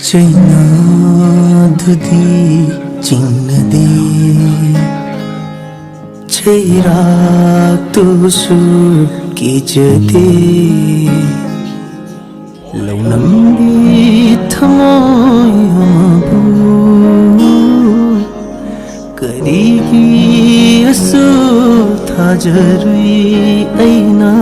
Chainadudi chinnade Chairak tusu kijade Launambi thamoy amabu Karigi asu thajarui aina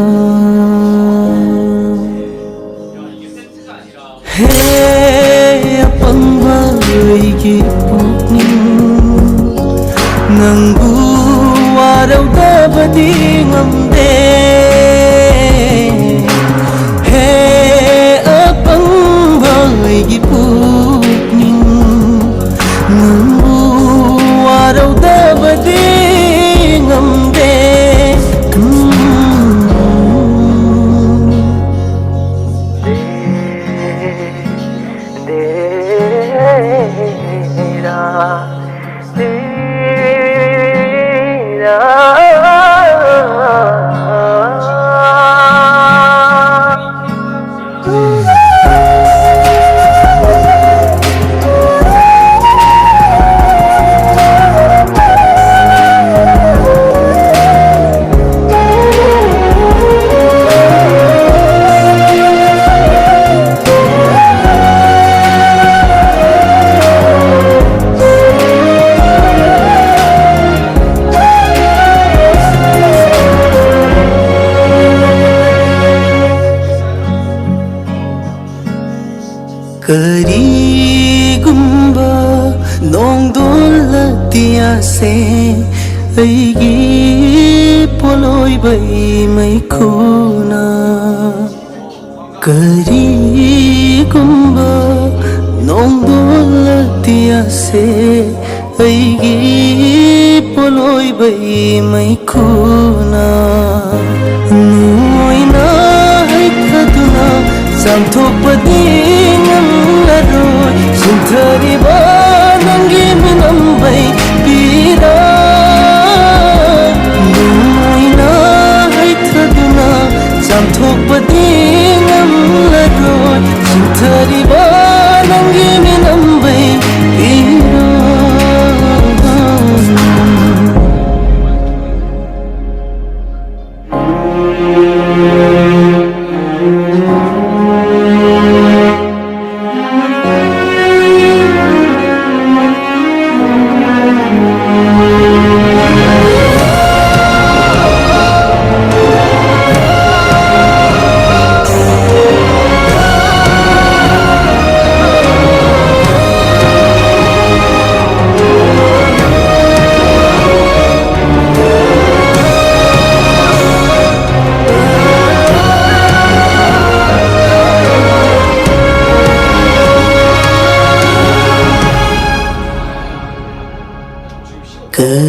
Hey apangba aigi pukning Nangbu warawdabadi ngamde Hey apangba aigi pukning Nangbu warawdabadi ngamde Karigumba nongdolatiya se aigi poloi bai mai khona Karigumba nongdolatiya se aigi poloi bai mai khona Noina haithaduna samthokpadi Sinthariba nangi minambai pira Numaina haithaduna samthokpadi ngamlaroi Sinthariba nangi minambai pira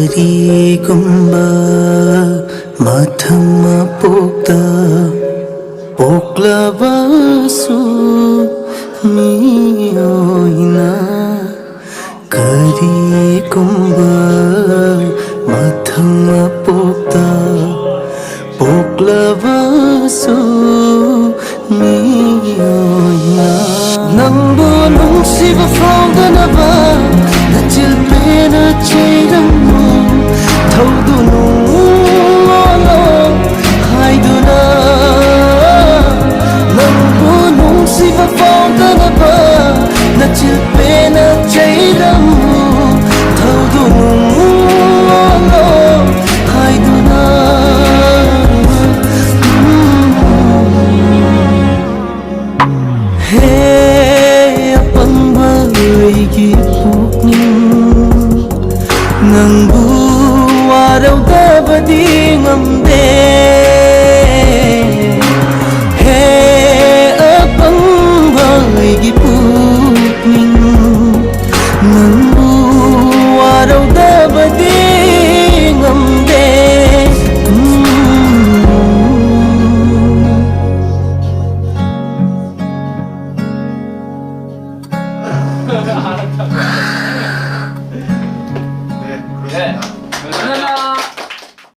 Karigumba mathama pokta poklabasu miyoina Karigumba mathama pokta poklabasu miyoina Nangbu nungsiba fawdanaba nachilpena chayramu Thaudunu wala haiduna Nangbu nungsiba fawdanaba nachilpena chayramu Thaudunu wala haiduna Hey apangba aigi pukning Nangbu warawdabadi ngamde